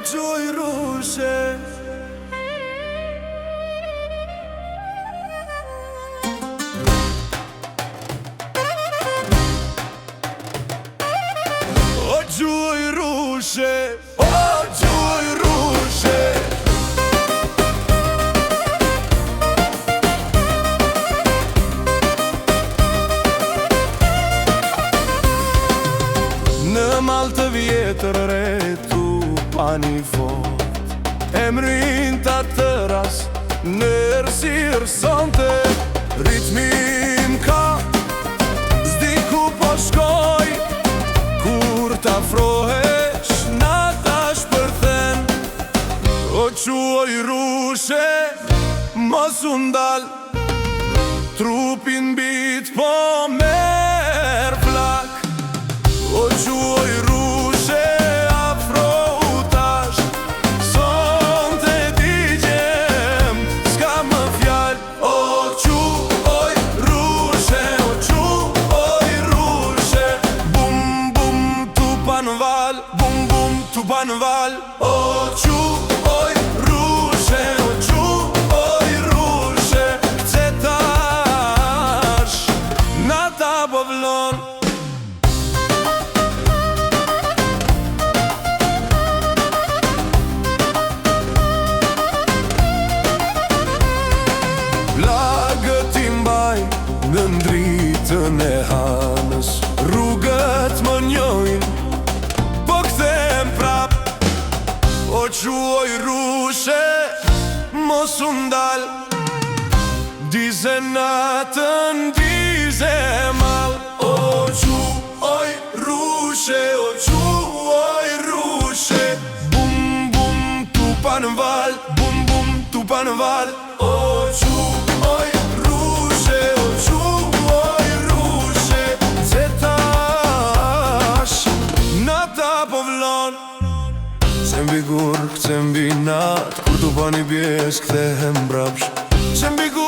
gjuj rushe. O gjuj rushe, o gjuj rushe. Në mal të vjetër retu pa një fort emrin të tëras nërësirë sonte. Ritmin ka zdi ku po shkoj, kur t'afrohesh na ta shpërthen. O quoj rushe, mos u ndal, trupin bit po merë plak. O quoj rushe, afro u tash, son të digjem, s'ka më fjall. O quoj rushe, o quoj rushe, bum bum tu pan val, bum bum tu pan val. O quoj rushe, o quoj rushe, se tash na ta po vlon. Lagët i mbaj në ndritën e hanës, rrugët më njojnë, po kthem prap. O quoj rushe, mos u ndal, dize natën, dize mal. O quoj rushe, o quoj rushe, bum bum tu pan val, bum bum tu pan val. O quoj rushe, o quoj rushe, se tash na ta po vlon. Se mbi gur, se mbi nat, kur tu pa një pjes, kthehem brapsh. Se mbi gur